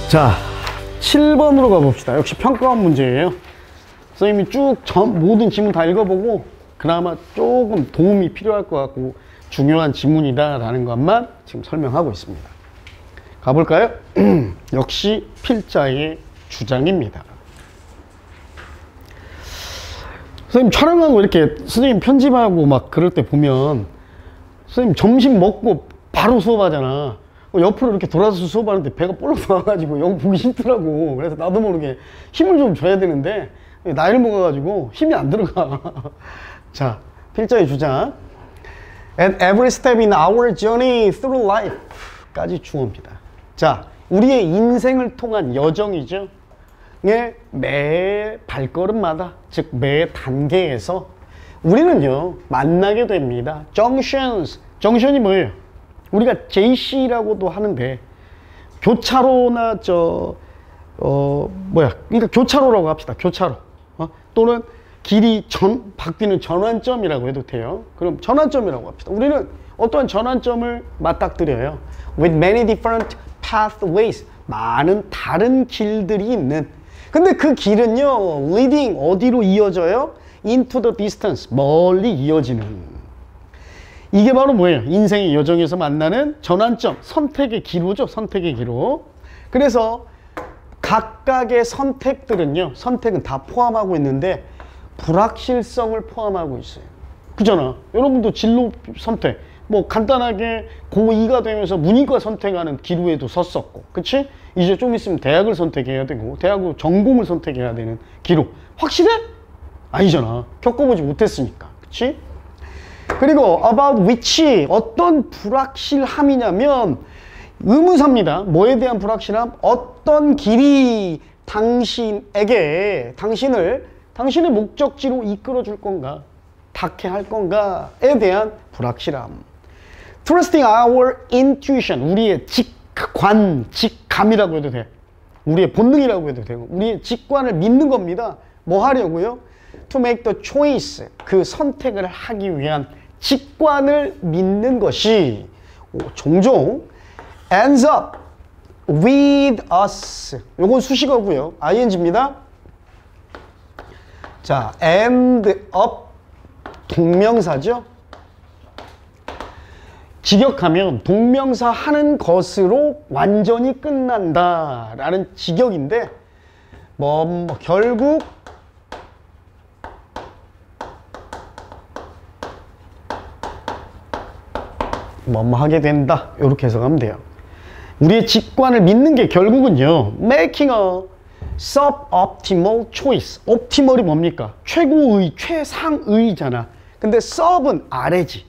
자, 7번으로 가봅시다. 역시 평가원 문제예요. 선생님이 쭉 모든 지문 다 읽어보고 그나마 조금 도움이 필요할 것 같고 중요한 지문이다 라는 것만 지금 설명하고 있습니다. 가볼까요? 역시 필자의 주장입니다. 선생님 촬영하고 이렇게 선생님 편집하고 막 그럴 때 보면 선생님 점심 먹고 바로 수업하잖아. 옆으로 이렇게 돌아서 수업하는데 배가 볼록 나와가지고 영 보기 싫더라고. 그래서 나도 모르게 힘을 좀 줘야 되는데 나이를 먹어가지고 힘이 안 들어가. 자, 필자의 주장. At every step in our journey through life 까지 주어입니다. 자, 우리의 인생을 통한 여정이죠. 매 발걸음마다, 즉 매 단계에서 우리는요 만나게 됩니다. Junctions. 정션이 뭐예요? 우리가 JC라고도 하는데 교차로나 그러니까 교차로라고 합시다. 교차로. 또는 길이 바뀌는 전환점이라고 해도 돼요. 그럼 전환점이라고 합시다. 우리는 어떠한 전환점을 맞닥뜨려요. With many different pathways. 많은 다른 길들이 있는. 근데 그 길은요, leading 어디로 이어져요? Into the distance. 멀리 이어지는. 이게 바로 뭐예요? 인생의 여정에서 만나는 전환점, 선택의 기로죠. 선택의 기로. 그래서 각각의 선택들은요, 선택은 다 포함하고 있는데 불확실성을 포함하고 있어요. 그잖아. 여러분도 진로 선택, 뭐 간단하게 고2가 되면서 문이과 선택하는 기로에도 섰었고, 그치? 이제 좀 있으면 대학을 선택해야 되고 대학으로 전공을 선택해야 되는 기로. 확실해? 아니잖아. 겪어보지 못했으니까. 그치? 그리고 about which, 어떤 불확실함이냐면 의문사입니다. 뭐에 대한 불확실함? 어떤 길이 당신에게, 당신의 목적지로 이끌어 줄 건가, 닿게 할 건가에 대한 불확실함. Trusting our intuition, 우리의 직감이라고 해도 돼. 우리의 본능이라고 해도 되고, 우리의 직관을 믿는 겁니다. 뭐 하려고요? To make the choice, 그 선택을 하기 위한 직관을 믿는 것이 종종 ends up with us. 요건 수식어고요. ing입니다. 자, end up 동명사죠. 직역하면 동명사 하는 것으로 완전히 끝난다 라는 직역인데 결국 하게 된다, 이렇게 해석하면 돼요. 우리의 직관을 믿는 게 결국은요, making a suboptimal choice. optimal이 뭡니까? 최고의, 최상의잖아. 근데 sub은 아래지.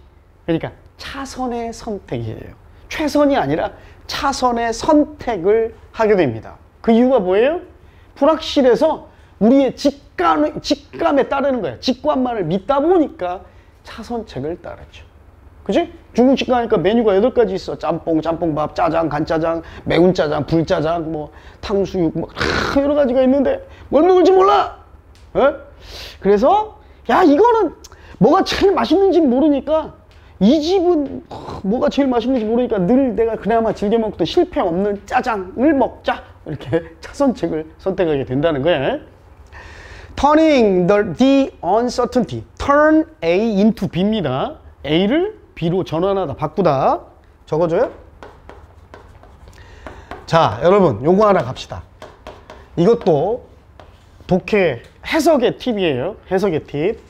그러니까 차선의 선택이에요. 최선이 아니라 차선의 선택을 하게 됩니다. 그 이유가 뭐예요? 불확실해서 우리의 직감에 따르는 거야. 직관만을 믿다 보니까 차선책을 따르죠. 그치? 중국집 가니까 메뉴가 8가지 있어. 짬뽕, 짬뽕밥, 짜장, 간짜장, 매운 짜장, 불짜장, 뭐 탕수육, 뭐 여러 가지가 있는데 뭘 먹을지 몰라. 에? 그래서 야, 이거는 뭐가 제일 맛있는지 모르니까, 이 집은 뭐가 제일 맛있는지 모르니까 늘 내가 그나마 즐겨 먹던 실패 없는 짜장을 먹자, 이렇게 차선책을 선택하게 된다는 거예요. Turning the uncertainty. Turn A into B입니다. A를 B로 전환하다, 바꾸다. 적어줘요? 자, 여러분 요거 하나 갑시다. 이것도 독해 해석의 팁이에요. 해석의 팁.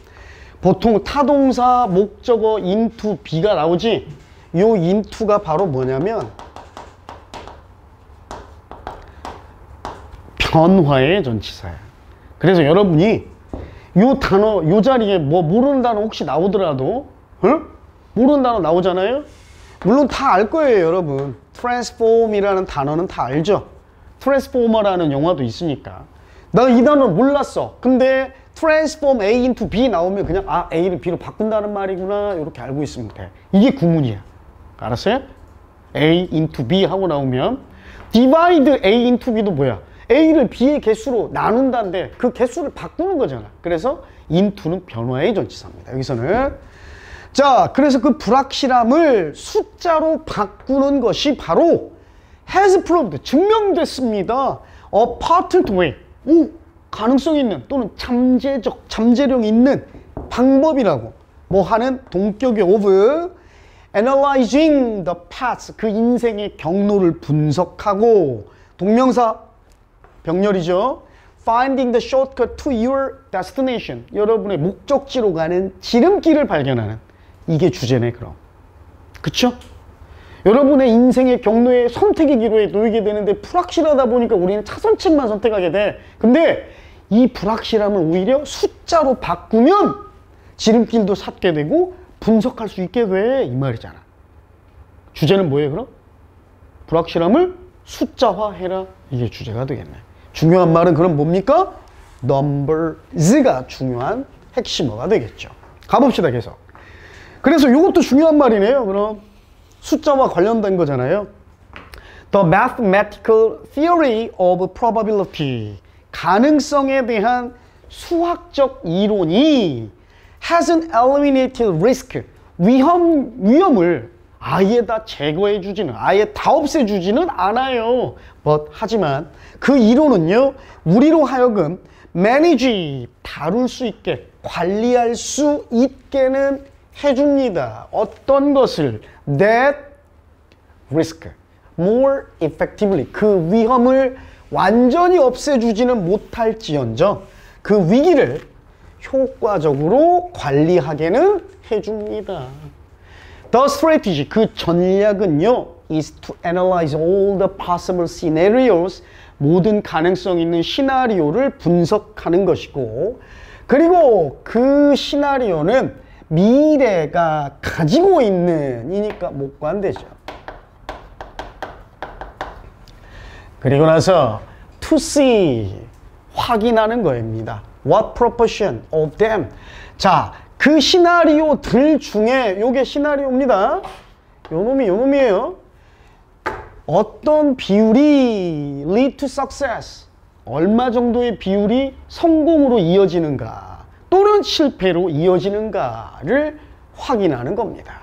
보통 타동사 목적어 into B가 나오지. 요 into가 바로 뭐냐면 변화의 전치사야. 그래서 여러분이 요 단어, 요 자리에 뭐 모르는 단어 혹시 나오더라도, 모르는 단어 나오잖아요? 물론 다 알 거예요, 여러분. transform이라는 단어는 다 알죠? 트랜스포머라는 영화도 있으니까. 나 이 단어 몰랐어. 근데 transform A into B 나오면 그냥 A를 B로 바꾼다는 말이구나, 이렇게 알고 있으면 돼. 이게 구문이야. 알았어요? A into B 하고 나오면 divide A into B도 뭐야? A를 B의 개수로 나눈다는데 그 개수를 바꾸는 거잖아. 그래서 into는 변화의 전치사입니다. 여기서는. 자, 그래서 그 불확실함을 숫자로 바꾸는 것이 바로 has proved, 증명됐습니다. a patent way, 가능성 있는 또는 잠재력 있는 방법이라고 뭐 하는 동격의 of analyzing the past, 그 인생의 경로를 분석하고 동명사 병렬이죠. finding the shortcut to your destination, 여러분의 목적지로 가는 지름길을 발견하는, 이게 주제네. 그럼 그쵸? 여러분의 인생의 경로에 선택의 기로에 놓이게 되는데 불확실하다 보니까 우리는 차선책만 선택하게 돼. 근데 이 불확실함을 오히려 숫자로 바꾸면 지름길도 찾게 되고 분석할 수 있게 돼, 이 말이잖아. 주제는 뭐예요 그럼? 불확실함을 숫자화해라, 이게 주제가 되겠네. 중요한 말은 그럼 뭡니까? numbers가 중요한 핵심어가 되겠죠. 가봅시다 계속. 그래서 이것도 중요한 말이네요. 그럼 숫자와 관련된 거잖아요. The mathematical theory of probability, 가능성에 대한 수학적 이론이 hasn't eliminated risk, 위험을 아예 다 제거해 주지는, 아예 다 없애 주지는 않아요. 하지만 그 이론은요, 우리로 하여금 manage, 다룰 수 있게, 관리할 수 있게는 해줍니다. 어떤 것을? that risk more effectively, 그 위험을 완전히 없애주지는 못할지언정 그 위기를 효과적으로 관리하게는 해줍니다. The strategy, 그 전략은요, is to analyze all the possible scenarios, 모든 가능성 있는 시나리오를 분석하는 것이고, 그리고 그 시나리오는 미래가 가지고 있는 이니까 못 관대죠. 그리고 나서 to see, 확인하는 거입니다. What proportion of them, 자, 그 시나리오들 중에 요게 시나리오입니다. 요놈이에요. 어떤 비율이 lead to success, 얼마 정도의 비율이 성공으로 이어지는가 또는 실패로 이어지는가를 확인하는 겁니다.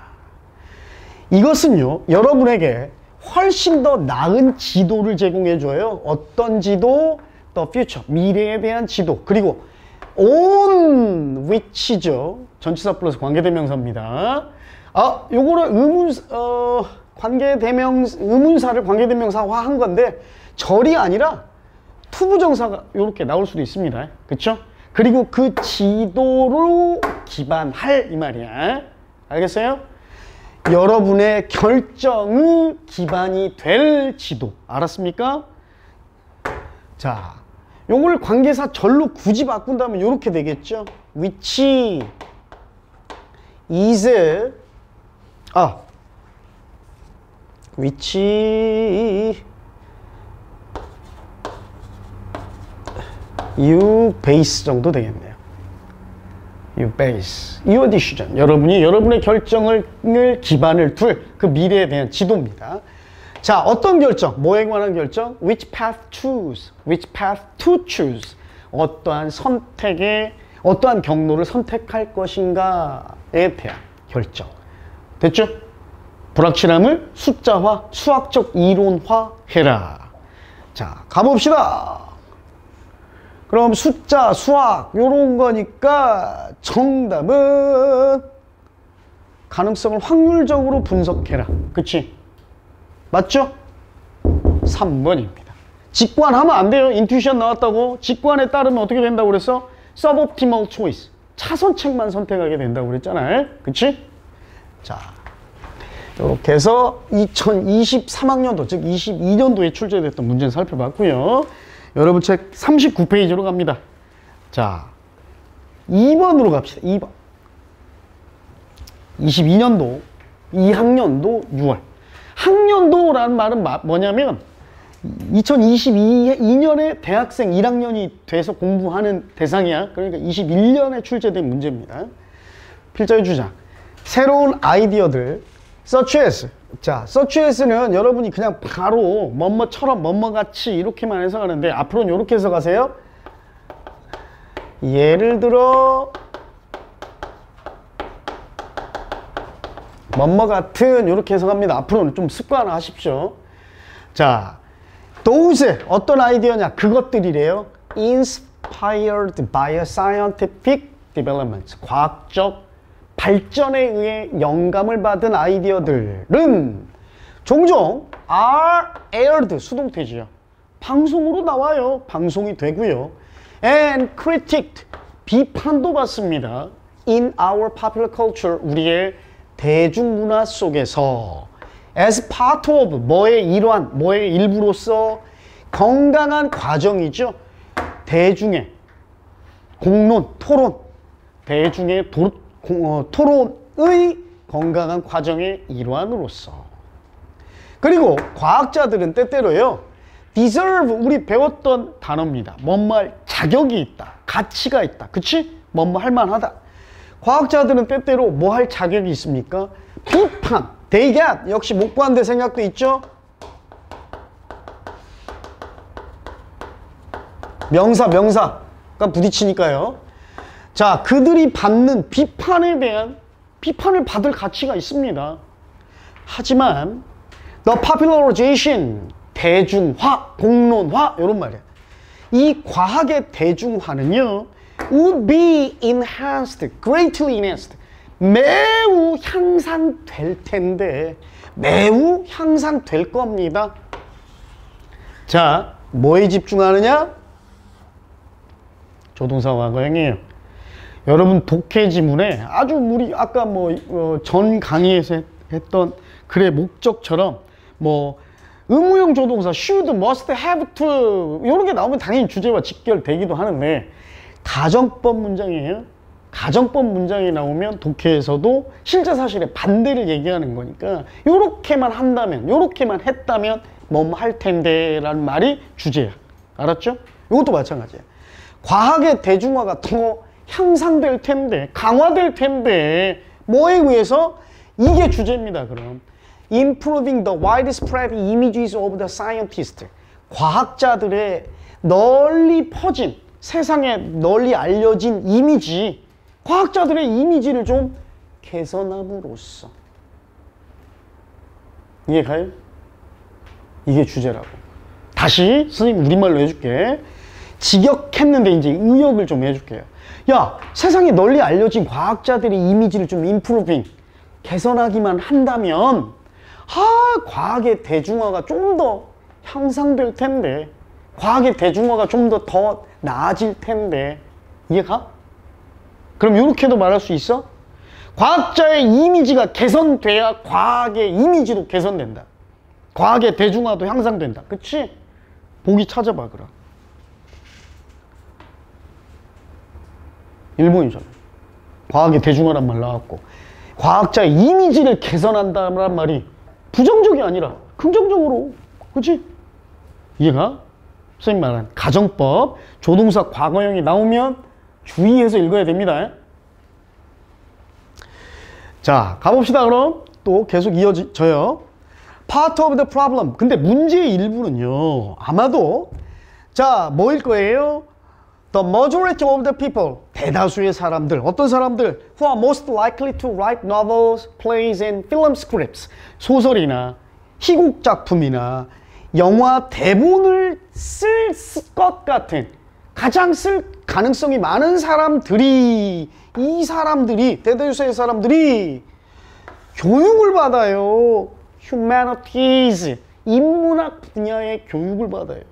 이것은요, 여러분에게 훨씬 더 나은 지도를 제공해줘요. 어떤 지도? The future, 미래에 대한 지도. 그리고 on which죠. 전치사 플러스 관계대명사입니다. 요거를 의문사를 관계대명사화한 건데 절이 아니라 투부정사가 이렇게 나올 수도 있습니다. 그쵸? 그리고 그 지도로 기반할, 이 말이야. 알겠어요? 여러분의 결정의 기반이 될 지도. 알았습니까? 자, 요걸 관계사 절로 굳이 바꾼다면 이렇게 되겠죠. which is, which you base 정도 되겠네요. you base, your decision, 여러분이 여러분의 결정을 기반을 둘 그 미래에 대한 지도입니다. 자, 어떤 결정? 뭐에 관한 결정? which path choose, which path to choose, 어떠한 경로를 선택할 것인가에 대한 결정. 됐죠? 불확실함을 숫자화, 수학적 이론화 해라. 자, 가봅시다. 그럼 숫자, 수학 요런 거니까 정답은 가능성을 확률적으로 분석해라. 그치? 맞죠? 3번입니다. 직관하면 안 돼요. 인투이션 나왔다고. 직관에 따르면 어떻게 된다고 그랬어? suboptimal choice, 차선책만 선택하게 된다고 그랬잖아요. 그치? 자, 이렇게 해서 2023학년도, 즉 22년도에 출제됐던 문제는 살펴봤고요. 여러분 책 39페이지로 갑니다. 자, 2번으로 갑시다. 2번. 22년도, 2학년도 6월. 학년도라는 말은 뭐냐면 2022년에 대학생 1학년이 돼서 공부하는 대상이야. 그러니까 21년에 출제된 문제입니다. 필자의 주장. 새로운 아이디어들, such as. 자, such as는 여러분이 그냥 바로 뭐뭐처럼 뭐뭐같이 이렇게만 해석하는데 앞으로는 이렇게 해석하세요. 예를 들어 뭐뭐 같은, 이렇게 해석합니다. 앞으로는 좀 습관하십시오. 자, those 어떤 아이디어냐? 그것들이래요. Inspired by a scientific development. 과학적 발전에 의해 영감을 받은 아이디어들은 종종 are aired 수동태지요. 방송으로 나와요. 방송이 되고요. And critiqued 비판도 받습니다. In our popular culture 우리의 대중문화 속에서 as part of 뭐의 일환, 뭐의 일부로서 건강한 과정이죠. 대중의 공론, 토론, 대중의 토론의 건강한 과정의 일환으로서. 그리고 과학자들은 때때로요, deserve 우리 배웠던 단어입니다. 뭔말 자격이 있다, 가치가 있다, 그치? 뭐뭐 할만하다. 과학자들은 때때로 뭐 할 자격이 있습니까? 비판, they get 역시 목관대 생각도 있죠. 명사가 부딪히니까요. 자, 그들이 받는 비판에 대한 비판을 받을 가치가 있습니다. 하지만 the popularization 대중화, 공론화 이런 말이야. 이 과학의 대중화는요, would be enhanced, greatly enhanced. 매우 향상될 텐데, 매우 향상될 겁니다. 자, 뭐에 집중하느냐? 조동사 과거형이에요. 여러분 독해 지문에 아주 우리 아까 전 강의에서 했던 글의 목적처럼 의무형 조동사 should, must, have to 이런 게 나오면 당연히 주제와 직결되기도 하는데 가정법 문장이에요. 가정법 문장이 나오면 독해에서도 실제 사실의 반대를 얘기하는 거니까 요렇게만 한다면, 요렇게만 했다면 뭐 할 텐데 라는 말이 주제야. 알았죠? 이것도 마찬가지야. 과학의 대중화가 더 향상될 텐데, 강화될 텐데 뭐에 의해서? 이게 주제입니다. 그럼 Improving the widespread images of the scientist. 과학자들의 널리 퍼진, 세상에 널리 알려진 이미지, 과학자들의 이미지를 좀 개선함으로써. 이해가요? 이게 주제라고. 다시 선생님 우리말로 해줄게. 직역했는데 이제 의역을 좀 해줄게요. 야, 세상에 널리 알려진 과학자들의 이미지를 좀 improving, 개선하기만 한다면 과학의 대중화가 좀 더 향상될 텐데, 과학의 대중화가 좀 더 나아질 텐데. 이해가? 그럼 이렇게도 말할 수 있어? 과학자의 이미지가 개선돼야 과학의 이미지도 개선된다. 과학의 대중화도 향상된다. 그치? 보기 찾아봐 그럼. 일본이잖아. 과학의 대중화란 말 나왔고, 과학자의 이미지를 개선한다는 말이 부정적이 아니라 긍정적으로. 그치? 이해가? 선생님 말한 가정법, 조동사 과거형이 나오면 주의해서 읽어야 됩니다. 자, 가봅시다. 그럼 또 계속 이어져요. Part of the problem. 근데 문제의 일부는요, 아마도 자, 뭐일 거예요? The majority of the people. 대다수의 사람들. 어떤 사람들? Who are most likely to write novels, plays, and film scripts. 소설이나 희곡 작품이나 영화 대본을 쓸 것 같은, 가장 쓸 가능성이 많은 사람들이, 이 사람들이, 대다수의 사람들이 교육을 받아요. Humanities, 인문학 분야의 교육을 받아요.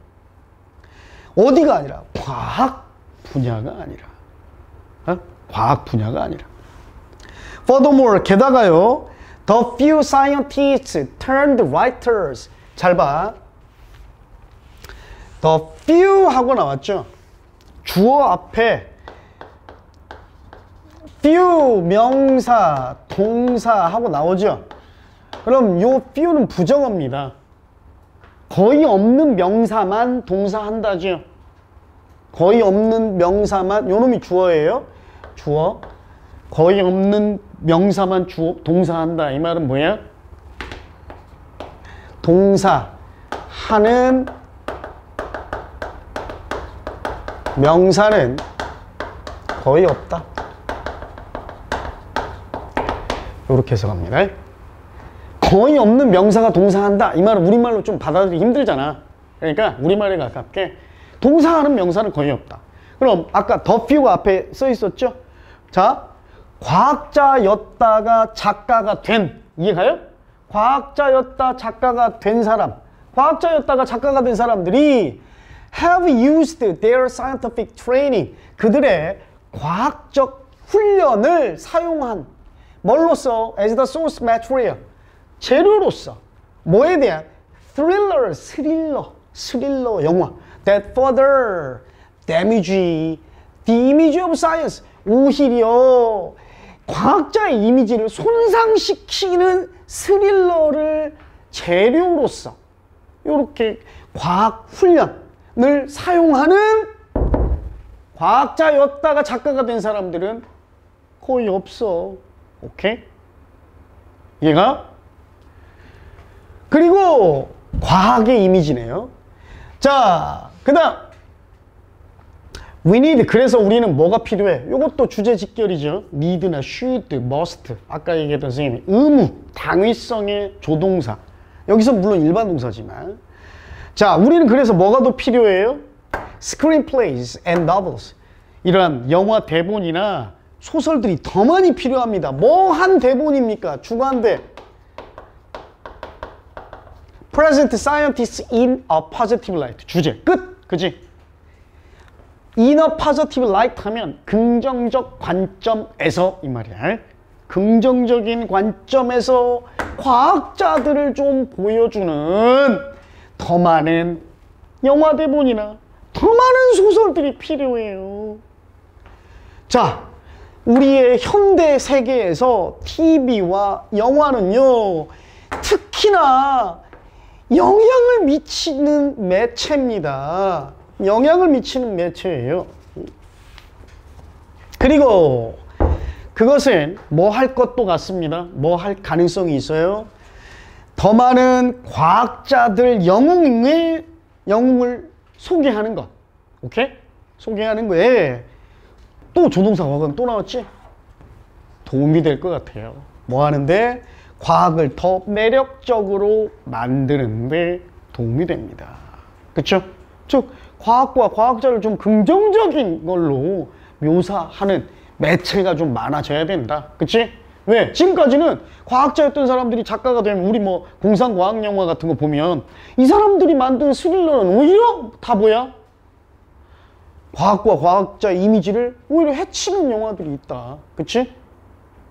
어디가 아니라 과학 분야가 아니라, 과학 분야가 아니라. Furthermore, 게다가요, the few scientists turned writers. 잘 봐. The few 하고 나왔죠. 주어 앞에 few 명사, 동사 하고 나오죠. 그럼 요 few는 부정어입니다. 거의 없는 명사만 동사한다죠. 거의 없는 명사만, 요놈이 주어예요. 주어. 거의 없는 명사만 동사한다. 이 말은 뭐야? 동사 하는 명사는 거의 없다. 이렇게 해석합니다. 거의 없는 명사가 동사한다. 이 말은 우리말로 좀 받아들이기 힘들잖아. 그러니까 우리말에 가깝게 동사하는 명사는 거의 없다. 그럼 아까 the few 앞에 써 있었죠? 자, 과학자였다가 작가가 된, 이해가요? 과학자였다 작가가 된 사람, 과학자였다가 작가가 된 사람들이 have used their scientific training, 그들의 과학적 훈련을 사용한, 뭘로써? as the source material, 재료로서, 뭐에 대한? 스릴러 영화 that further damage the image of science, 오히려 과학자의 이미지를 손상시키는 스릴러를 재료로서 이렇게 과학 훈련을 사용하는 과학자였다가 작가가 된 사람들은 거의 없어. 오케이? 얘가? 그리고 과학의 이미지네요. 자, 그 다음 we need, 그래서 우리는 뭐가 필요해? 이것도 주제 직결이죠. need나 should, must, 아까 얘기했던 선생님이 의무, 당위성의 조동사, 여기서 물론 일반 동사지만, 자, 우리는 그래서 뭐가 더 필요해요? screenplays and novels, 이러한 영화 대본이나 소설들이 더 많이 필요합니다. 뭐 한 대본입니까? 주관대 present scientists in a positive light, 주제 끝. 그지? in a positive light 하면 긍정적 관점에서, 이 말이야. 긍정적인 관점에서 과학자들을 좀 보여주는 더 많은 영화 대본이나 더 많은 소설들이 필요해요. 자, 우리의 현대 세계에서 TV와 영화는요, 특히나 영향을 미치는 매체입니다. 영향을 미치는 매체예요. 그리고 그것은 뭐 할 것도 같습니다. 뭐 할 가능성이 있어요. 더 많은 과학자들 영웅을 소개하는 것. 오케이? 소개하는 거에 또 조동사 과거는 또 나왔지? 도움이 될 것 같아요. 뭐 하는데? 과학을 더 매력적으로 만드는데 도움이 됩니다. 그쵸? 즉, 과학과 과학자를 좀 긍정적인 걸로 묘사하는 매체가 좀 많아져야 된다. 그치? 왜? 지금까지는 과학자였던 사람들이 작가가 되면 우리 뭐 공상과학영화 같은 거 보면 이 사람들이 만든 스릴러는 오히려 다 뭐야? 과학과 과학자 이미지를 오히려 해치는 영화들이 있다. 그치?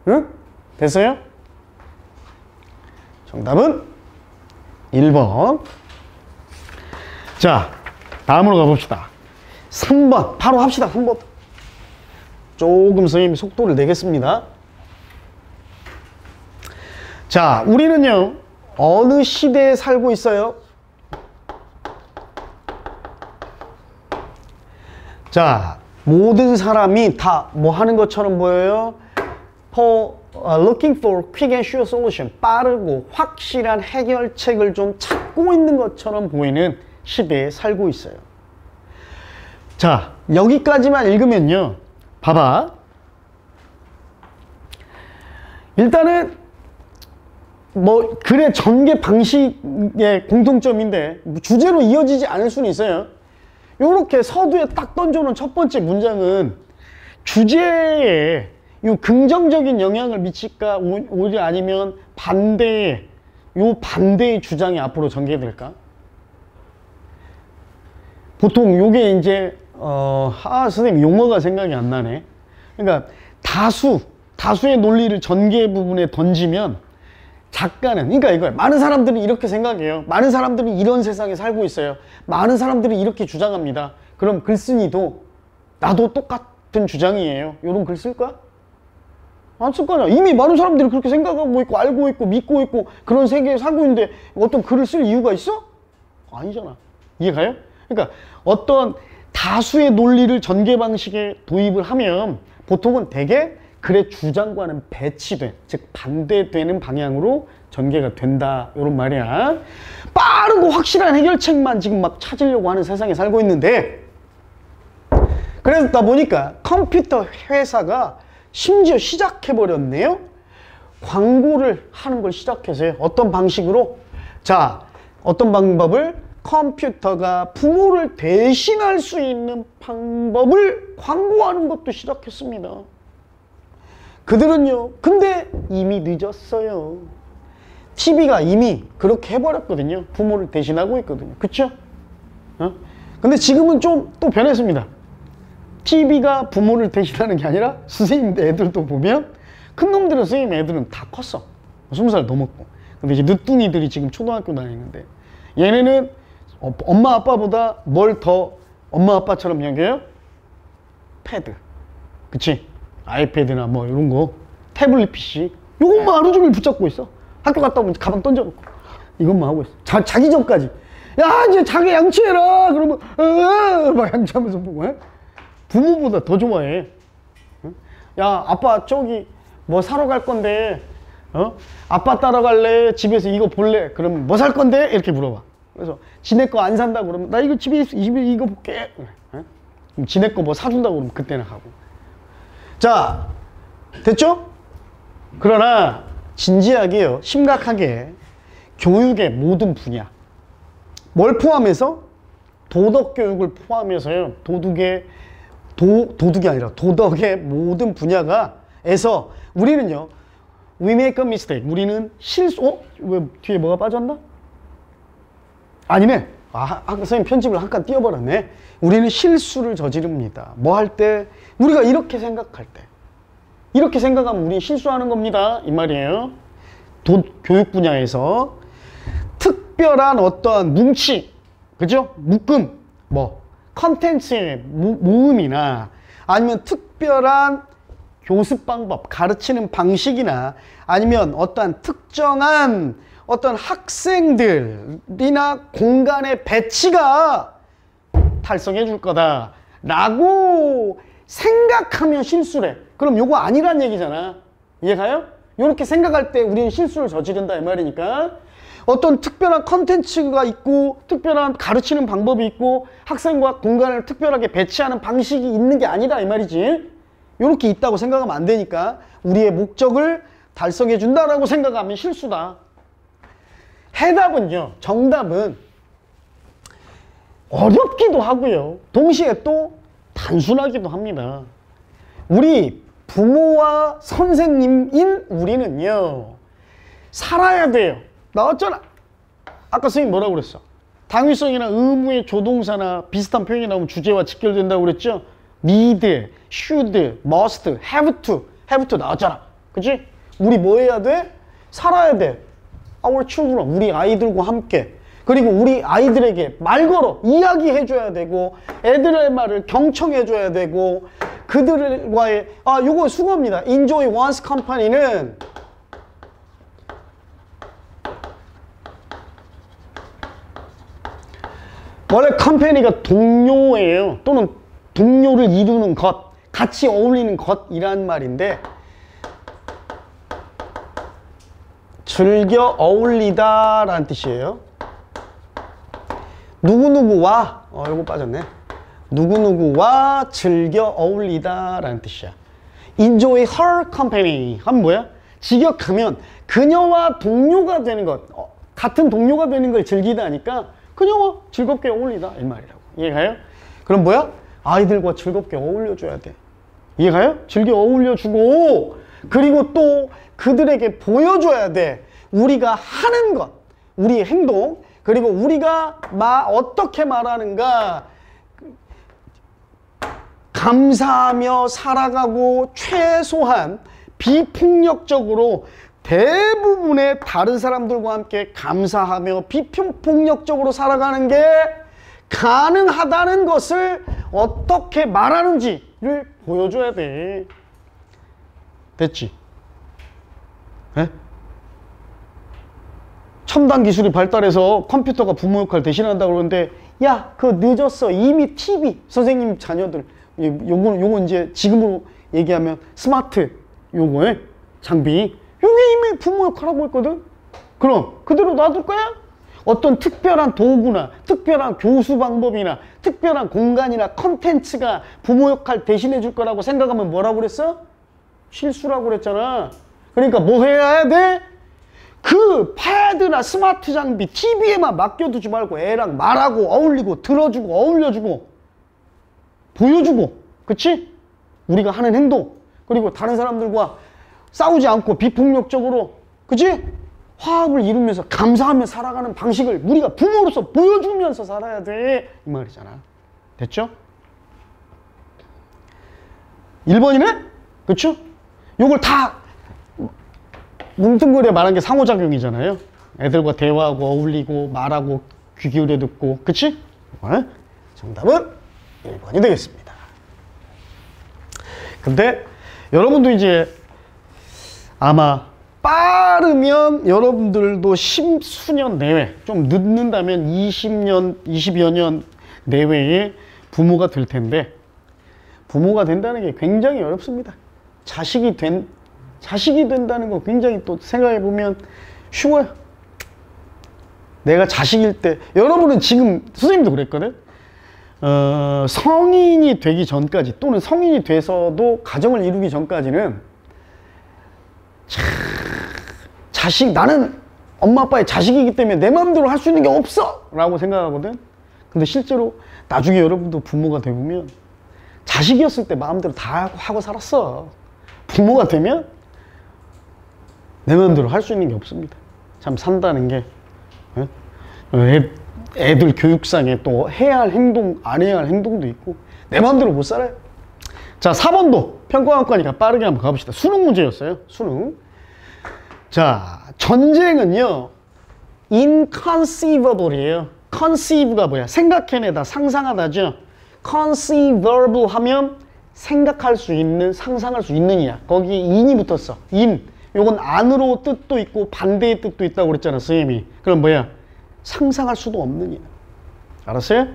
응? 됐어요? 정답은 1번. 자, 다음으로 가봅시다. 3번. 바로 합시다. 3번. 조금 선생님이 속도를 내겠습니다. 자, 우리는요, 어느 시대에 살고 있어요? 자, 모든 사람이 다 뭐 하는 것처럼 보여요? Looking for quick and sure solution, 빠르고 확실한 해결책을 좀 찾고 있는 것처럼 보이는 시대에 살고 있어요. 자, 여기까지만 읽으면요, 봐봐. 일단은 뭐 글의 전개 방식의 공통점인데 주제로 이어지지 않을 수는 있어요. 요렇게 서두에 딱 던져놓은 첫 번째 문장은 주제에 요 긍정적인 영향을 미칠까, 오히려 아니면 반대의, 요 반대의 주장이 앞으로 전개될까? 보통 요게 이제 선생님 용어가 생각이 안 나네. 그러니까 다수의 논리를 전개 부분에 던지면 작가는, 그러니까 이거예요. 많은 사람들이 이렇게 생각해요. 많은 사람들이 이런 세상에 살고 있어요. 많은 사람들이 이렇게 주장합니다. 그럼 글쓴이도 나도 똑같은 주장이에요. 요런 글 쓸까? 안 쓸 거냐. 이미 많은 사람들이 그렇게 생각하고 있고 알고 있고 믿고 있고 그런 세계에 살고 있는데 어떤 글을 쓸 이유가 있어? 아니잖아. 이해가요? 그러니까 어떤 다수의 논리를 전개 방식에 도입을 하면 보통은 대개 글의 주장과는 배치된, 즉 반대되는 방향으로 전개가 된다, 이런 말이야. 빠르고 확실한 해결책만 지금 막 찾으려고 하는 세상에 살고 있는데, 그러다 보니까 컴퓨터 회사가 심지어 시작해버렸네요. 광고를 하는 걸 시작해서요. 어떤 방식으로? 자, 어떤 방법을? 컴퓨터가 부모를 대신할 수 있는 방법을 광고하는 것도 시작했습니다. 그들은요, 근데 이미 늦었어요. TV가 이미 그렇게 해버렸거든요. 부모를 대신하고 있거든요. 그쵸? 근데 지금은 좀 또 변했습니다. TV가 부모를 대신하는 게 아니라 선생님 애들도 보면 큰 놈들은 선생님 애들은 다 컸어. 20살 넘었고. 근데 이제 늦둥이들이 지금 초등학교 다니는데 얘네는 엄마 아빠보다 뭘 더 엄마 아빠처럼 여겨요? 패드. 그치? 아이패드나 뭐 이런 거, 태블릿 PC 요것만 하루 종일 붙잡고 있어. 학교 갔다 오면 가방 던져놓고 이것만 하고 있어. 자기 전까지. 야, 이제 자기 양치해라 그러면 막 양치하면서 보고 해? 부모보다 더 좋아해. 야, 아빠 저기 뭐 사러 갈 건데 아빠 따라갈래? 집에서 이거 볼래? 그러면 뭐 살 건데? 이렇게 물어봐. 그래서 지네 거 안 산다 그러면 나 이거 집에 이거 볼게. 그럼 지네 거 뭐 사준다 그러면 그때는 하고. 자, 됐죠? 그러나 진지하게요, 심각하게 교육의 모든 분야, 뭘 포함해서? 도덕 교육을 포함해서요, 도덕이 아니라 도덕의 모든 분야가에서 우리는요, we make a mistake, 우리는 실수. 왜 뒤에 뭐가 빠졌나? 아니네. 선생님 편집을 한 칸 띄워버렸네. 우리는 실수를 저지릅니다. 뭐 할 때? 우리가 이렇게 생각할 때. 이렇게 생각하면 우리 실수하는 겁니다. 이 말이에요. 교육 분야에서 특별한 어떠한 뭉치, 그죠? 묶음, 뭐 컨텐츠의 모음이나 아니면 특별한 교습 방법, 가르치는 방식이나 아니면 어떠한 특정한 어떤 학생들이나 공간의 배치가 달성해 줄 거다 라고 생각하면 실수래. 그럼 요거 아니란 얘기잖아. 이해가요? 요렇게 생각할 때 우리는 실수를 저지른다 이 말이니까, 어떤 특별한 컨텐츠가 있고 특별한 가르치는 방법이 있고 학생과 공간을 특별하게 배치하는 방식이 있는 게 아니다 이 말이지. 요렇게 있다고 생각하면 안 되니까 우리의 목적을 달성해 준다라고 생각하면 실수다. 해답은요, 정답은 어렵기도 하고요, 동시에 또 단순하기도 합니다. 우리 부모와 선생님인 우리는요, 살아야 돼요. 나왔잖아. 아까 선생님 뭐라고 그랬어? 당위성이나 의무의 조동사나 비슷한 표현이 나오면 주제와 직결된다고 그랬죠? need, should, must, have to 나왔잖아. 그치? 우리 뭐 해야 돼? 살아야 돼. our children, 우리 아이들과 함께. 그리고 우리 아이들에게 말 걸어 이야기해줘야 되고, 애들의 말을 경청해줘야 되고, 그들과의 요거 수고입니다. enjoy one's company는 원래 컴퍼니가 동료예요. 또는 동료를 이루는 것, 같이 어울리는 것이란 말인데, 즐겨 어울리다 라는 뜻이에요. 누구누구와, 요거 빠졌네. 누구누구와 즐겨 어울리다 라는 뜻이야. enjoy her company 하면 뭐야? 직역하면 그녀와 동료가 되는 것, 같은 동료가 되는 걸 즐기다 하니까 그녀와 즐겁게 어울리다 이 말이라고. 이해가요? 그럼 뭐야? 아이들과 즐겁게 어울려줘야 돼. 이해가요? 즐겨 어울려주고, 그리고 또 그들에게 보여줘야 돼. 우리가 하는 것, 우리의 행동, 그리고 우리가 어떻게 말하는가, 감사하며 살아가고 최소한 비폭력적으로 대부분의 다른 사람들과 함께 감사하며 비폭력적으로 살아가는 게 가능하다는 것을 어떻게 말하는지를 보여줘야 돼. 됐지? 에? 첨단 기술이 발달해서 컴퓨터가 부모 역할 대신한다고 그러는데, 야, 그거 늦었어. 이미 TV, 선생님 자녀들, 요거 이제 지금으로 얘기하면 스마트 요거에 장비, 요게 이미 부모 역할하고 있거든. 그럼 그대로 놔둘 거야? 어떤 특별한 도구나 특별한 교수 방법이나 특별한 공간이나 컨텐츠가 부모 역할 대신해 줄 거라고 생각하면 뭐라고 그랬어? 실수라고 그랬잖아. 그러니까 뭐 해야 돼? 그 패드나 스마트 장비, TV에만 맡겨두지 말고 애랑 말하고 어울리고 들어주고 어울려주고 보여주고, 그치? 우리가 하는 행동, 그리고 다른 사람들과 싸우지 않고 비폭력적으로, 그치? 화합을 이루면서 감사하며 살아가는 방식을 우리가 부모로서 보여주면서 살아야 돼, 이 말이잖아. 됐죠? 1번이네? 그쵸? 요걸 다 뭉뚱그려 말한 게 상호작용이잖아요. 애들과 대화하고 어울리고 말하고 귀 기울여 듣고, 그치? 정답은 1번이 되겠습니다. 근데 여러분도 이제 아마 빠르면 여러분들도 10수년 내외, 좀 늦는다면 20년, 20여 년 내외에 부모가 될 텐데, 부모가 된다는 게 굉장히 어렵습니다. 자식이 된다는 거 굉장히 또 생각해보면 쉬워요. 내가 자식일 때, 여러분은 지금, 선생님도 그랬거든? 성인이 되기 전까지, 또는 성인이 돼서도 가정을 이루기 전까지는 나는 엄마 아빠의 자식이기 때문에 내 마음대로 할 수 있는 게 없어! 라고 생각하거든? 근데 실제로 나중에 여러분도 부모가 되보면 자식이었을 때 마음대로 다 하고 살았어. 부모가 되면 내 마음대로 할 수 있는 게 없습니다. 참 산다는 게 애들 교육상에 또 해야 할 행동, 안 해야 할 행동도 있고 내 마음대로 못 살아요. 자, 4번도 평가학과니까 빠르게 한번 가봅시다. 수능 문제였어요. 수능. 자, 전쟁은요 inconceivable이에요. conceive가 뭐야? 생각해내다, 상상하다죠. conceivable 하면 생각할 수 있는, 상상할 수 있느냐. 거기에 in이 붙었어. in. 요건 안으로 뜻도 있고 반대의 뜻도 있다고 그랬잖아, 선생님이. 그럼 뭐야? 상상할 수도 없느냐. 알았어요?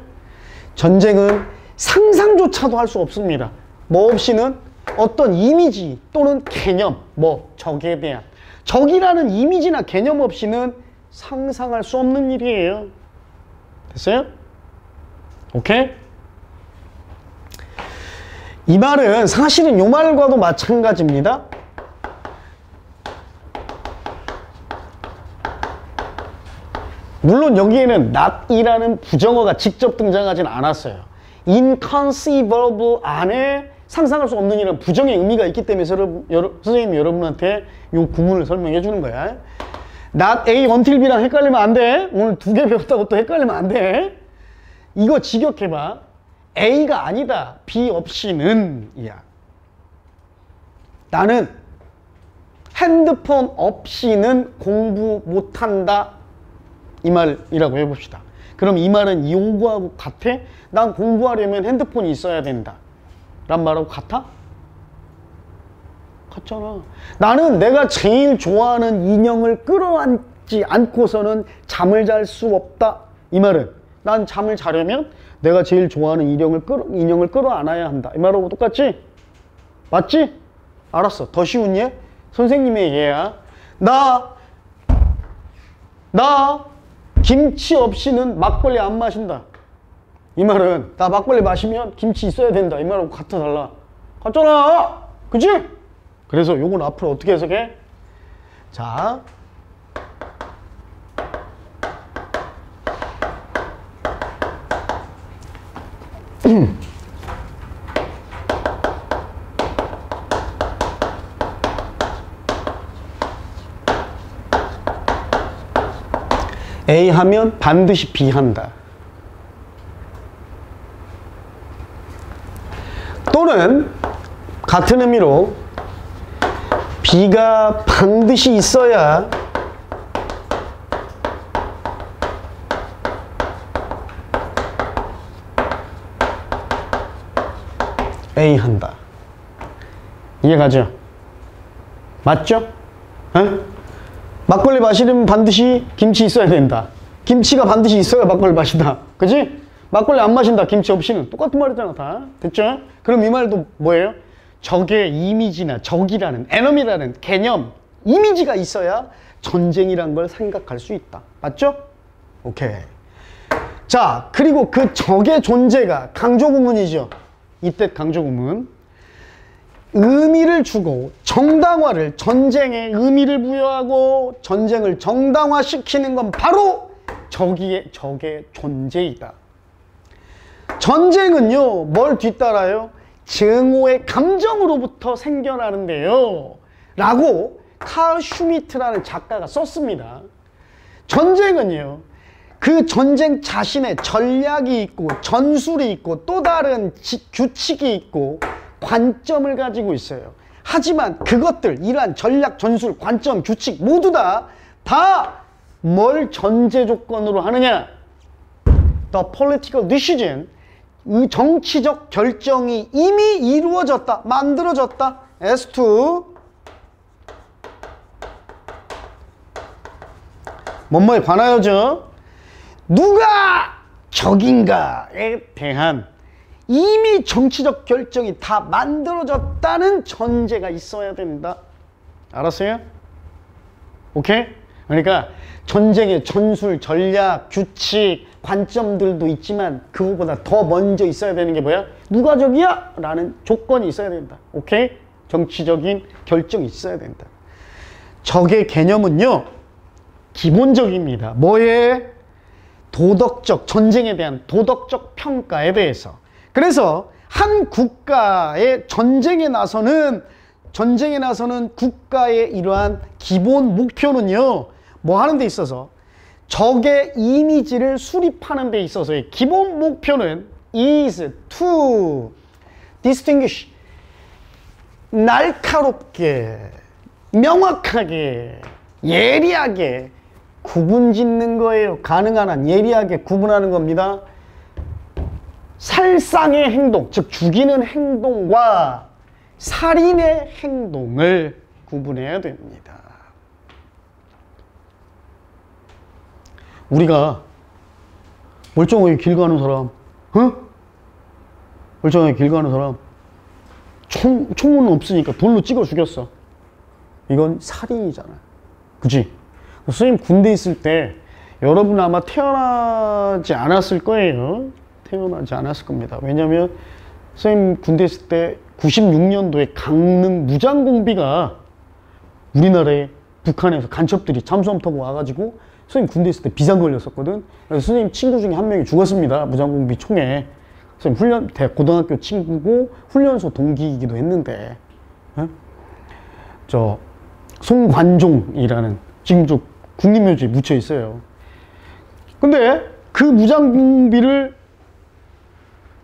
전쟁은 상상조차도 할 수 없습니다. 뭐 없이는 어떤 이미지 또는 개념, 뭐 적에 대한 적이라는 이미지나 개념 없이는 상상할 수 없는 일이에요. 됐어요? 오케이? 이 말은 사실은 이 말과도 마찬가지입니다. 물론 여기에는 not이라는 부정어가 직접 등장하진 않았어요. inconceivable 안에 상상할 수 없는 이라는 부정의 의미가 있기 때문에 선생님이 여러분한테 이 구문을 설명해 주는 거야. not A until B랑 헷갈리면 안 돼. 오늘 2개 배웠다고 또 헷갈리면 안 돼. 이거 직역해봐. A가 아니다. B 없이는 이야. 나는 핸드폰 없이는 공부 못한다. 이 말이라고 해봅시다. 그럼 이 말은 이 요구하고 같아? 난 공부하려면 핸드폰이 있어야 된다 란 말하고 같아? 같잖아. 나는 내가 제일 좋아하는 인형을 끌어안지 않고서는 잠을 잘 수 없다. 이 말은 난 잠을 자려면 내가 제일 좋아하는 인형을 끌어안아야 한다. 이 말하고 똑같지? 맞지? 알았어. 더 쉬운 예? 선생님의 예야. 나 김치 없이는 막걸리 안 마신다. 이 말은 나 막걸리 마시면 김치 있어야 된다. 이 말하고 같아 달라? 같잖아. 그치? 그래서 요건 앞으로 어떻게 해석해? 자, A 하면 반드시 B 한다. 또는 같은 의미로 B가 반드시 있어야 A 한다. 이해가죠? 맞죠? 에? 막걸리 마시려면 반드시 김치 있어야 된다. 김치가 반드시 있어야 막걸리 마신다. 그지? 막걸리 안 마신다. 김치 없이는. 똑같은 말이잖아 다. 됐죠? 그럼 이 말도 뭐예요? 적의 이미지나 적이라는, 에너미라는 개념, 이미지가 있어야 전쟁이란 걸 생각할 수 있다. 맞죠? 오케이. 자, 그리고 그 적의 존재가 강조구문이죠. 이때 강조구문. 의미를 주고 정당화를, 전쟁에 의미를 부여하고 전쟁을 정당화시키는 건 바로 적의 존재이다. 전쟁은요, 뭘 뒤따라요? 증오의 감정으로부터 생겨나는데요 라고 칼 슈미트라는 작가가 썼습니다. 전쟁은요, 그 전쟁 자신의 전략이 있고 전술이 있고 또 다른 규칙이 있고 관점을 가지고 있어요. 하지만 그것들, 이러한 전략, 전술, 관점, 규칙 모두 다 뭘 전제 조건으로 하느냐? The political decision, 이 정치적 결정이 이미 이루어졌다, 만들어졌다 as to 뭐뭐에 관하여죠. 누가 적인가에 대한 이미 정치적 결정이 다 만들어졌다는 전제가 있어야 된다. 알았어요? 오케이? 그러니까 전쟁의 전술, 전략, 규칙, 관점들도 있지만 그거보다 더 먼저 있어야 되는 게 뭐야? 누가 적이야? 라는 조건이 있어야 된다. 오케이? 정치적인 결정이 있어야 된다. 적의 개념은요, 기본적입니다. 뭐에? 도덕적, 전쟁에 대한 도덕적 평가에 대해서. 그래서 한 국가의 전쟁에 나서는 국가의 이러한 기본 목표는요, 뭐 하는 데 있어서, 적의 이미지를 수립하는 데 있어서의 기본 목표는 is to distinguish, 날카롭게, 명확하게, 예리하게 구분 짓는 거예요. 가능한 한 예리하게 구분하는 겁니다. 살상의 행동, 즉 죽이는 행동과 살인의 행동을 구분해야 됩니다. 우리가 멀쩡하게 길 가는 사람, 멀쩡하게 길 가는 사람, 총은 없으니까 돌로 찍어 죽였어. 이건 살인이잖아. 그치? 선생님 군대 있을 때 여러분 아마 태어나지 않았을 거예요. 태어나지 않았을 겁니다. 왜냐면 선생님 군대 있을 때 96년도에 강릉 무장공비가 우리나라에 북한에서 간첩들이 잠수함 타고 와가지고 선생님 군대 있을 때 비상 걸렸었거든. 그래서 선생님 친구 중에 한 명이 죽었습니다. 무장공비 총에. 선생님 고등학교 친구고 훈련소 동기이기도 했는데, 저 송관종이라는 지금 저 국립묘지에 묻혀 있어요. 근데 그 무장공비를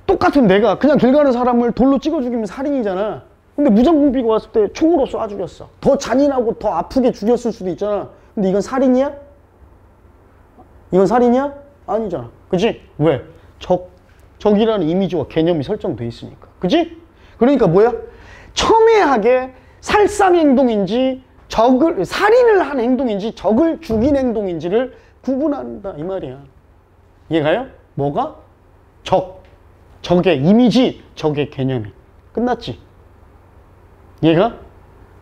똑같은 내가 그냥 길 가는 사람을 돌로 찍어 죽이면 살인이잖아. 근데 무장공비가 왔을 때 총으로 쏴 죽였어. 더 잔인하고 더 아프게 죽였을 수도 있잖아. 근데 이건 살인이야? 이건 살인이야? 아니잖아. 그치? 왜? 적이라는 이미지와 개념이 설정돼 있으니까. 그치? 그러니까 뭐야? 첨예하게 살상 행동인지 살인을 한 행동인지 적을 죽인 행동인지를 구분한다 이 말이야. 이해가요? 뭐가? 적의 이미지, 적의 개념이. 끝났지? 이해가?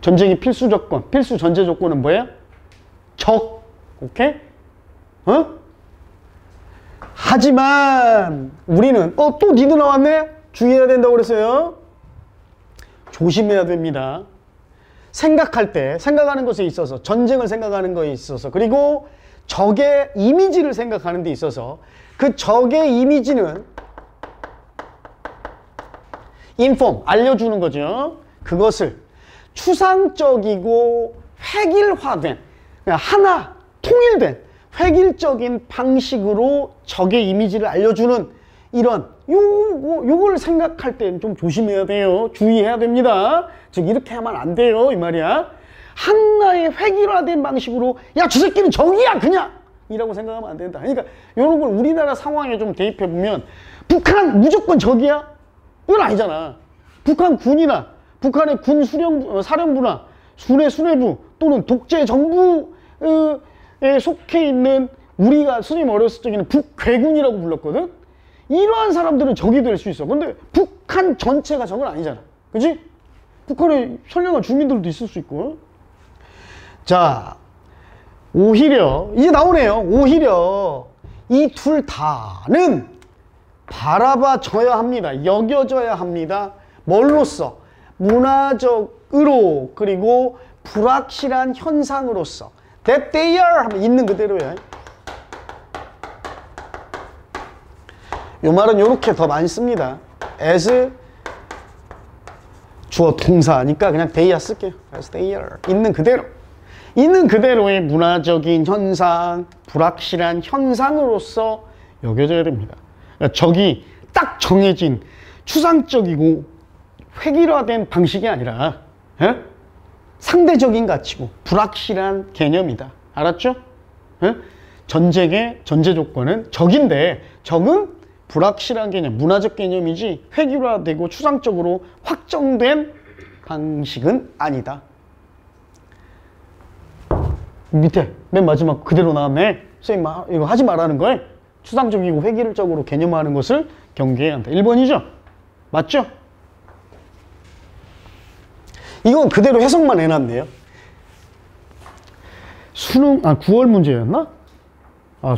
전쟁의 필수 조건, 필수 전제 조건은 뭐야? 적. 오케이? 하지만 우리는 또 니도 나왔네? 주의해야 된다고 그랬어요. 조심해야 됩니다. 생각하는 것에 있어서, 전쟁을 생각하는 것에 있어서, 그리고 적의 이미지를 생각하는 데 있어서 그 적의 이미지는 inform, 알려주는 거죠. 그것을 추상적이고 획일화된, 하나, 통일된 획일적인 방식으로 적의 이미지를 알려주는 이런 요걸 생각할 때는 좀 조심해야 돼요. 주의해야 됩니다. 즉 이렇게 하면 안 돼요 이 말이야. 하나의 획일화된 방식으로 야 저 새끼는 적이야 그냥 이라고 생각하면 안 된다. 그러니까 이런 걸 우리나라 상황에 좀 대입해 보면 북한 무조건 적이야? 이건 아니잖아. 북한 군이나 북한의 군 사령부나 군의 수뇌부 또는 독재 정부에 속해 있는 우리가 선생님 어렸을 적에는 북괴군이라고 불렀거든. 이러한 사람들은 적이 될 수 있어. 근데 북한 전체가 적은 아니잖아. 그치? 북한에 선량한 주민들도 있을 수 있고. 자, 오히려 이제 나오네요. 오히려 이 둘 다는 바라봐줘야 합니다. 여겨져야 합니다. 뭘로써? 문화적으로 그리고 불확실한 현상으로서 that they are 하면 있는 그대로야. 요 말은 요렇게 더 많이 씁니다. as 주어 동사니까 그냥 they are 쓸게요. as they are 있는 그대로. 있는 그대로의 문화적인 현상, 불확실한 현상으로서 여겨져야 됩니다. 그러니까 적이 딱 정해진 추상적이고 획일화된 방식이 아니라 상대적인 가치고 불확실한 개념이다. 알았죠? 전쟁의 전제 조건은 적인데 적은 불확실한 개념, 문화적 개념이지 획일화되고 추상적으로 확정된 방식은 아니다. 밑에 맨 마지막 그대로 나왔네. 선생님 이거 하지 말라는 거예요. 추상적이고 획일적으로 개념화하는 것을 경계해야 한다. 1번이죠? 맞죠? 이건 그대로 해석만 해놨네요. 수능 9월 문제였나?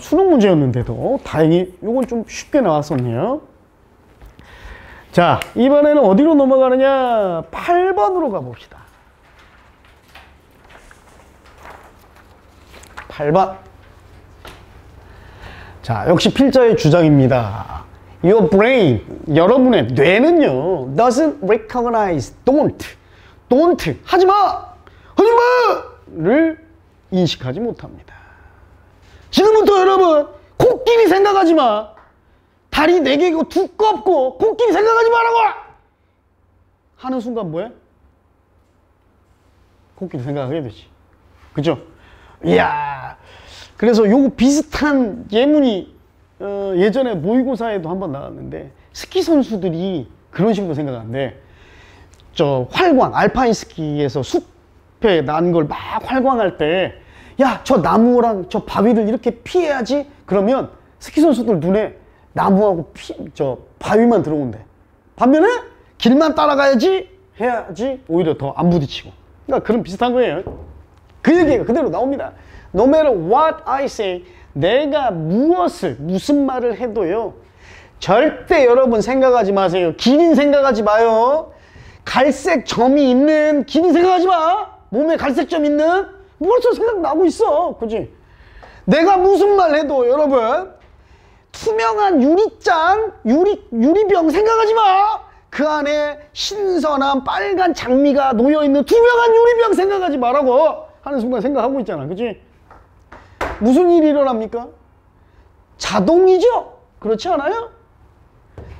수능 문제였는데도 다행히 이건 좀 쉽게 나왔었네요. 자, 이번에는 어디로 넘어가느냐? 8번으로 가봅시다. 8번. 자, 역시 필자의 주장입니다. Your brain, 여러분의 뇌는요, doesn't recognize, don't, 하지마를 인식하지 못합니다. 지금부터 여러분, 코끼리 생각하지 마. 다리 4개고 두껍고 코끼리 생각하지 마라고! 하는 순간 뭐야? 코끼리 생각하게 되지. 그죠? 이야. 그래서 요 비슷한 예문이 예전에 모의고사에도 한번 나왔는데 스키 선수들이 그런 식으로 생각하는데 저 활광, 알파인 스키에서 숲에 난 걸 막 활광할 때 야, 저 나무랑 저 바위를 이렇게 피해야지. 그러면 스키 선수들 눈에 나무하고 저 바위만 들어온대. 반면에 길만 따라가야지 해야지 오히려 더 안 부딪히고. 그러니까 그런 비슷한 거예요. 그 얘기가 그대로 나옵니다. No matter what I say, 내가 무슨 말을 해도요, 절대 여러분 생각하지 마세요. 기린 생각하지 마요. 갈색 점이 있는 기린 생각하지 마. 몸에 갈색 점 있는 벌써 생각나고 있어. 그지? 내가 무슨 말 해도 여러분 투명한 유리잔, 유리병 생각하지 마. 그 안에 신선한 빨간 장미가 놓여있는 투명한 유리병 생각하지 마라고 하는 순간 생각하고 있잖아. 그치? 무슨 일이 일어납니까? 자동이죠? 그렇지 않아요?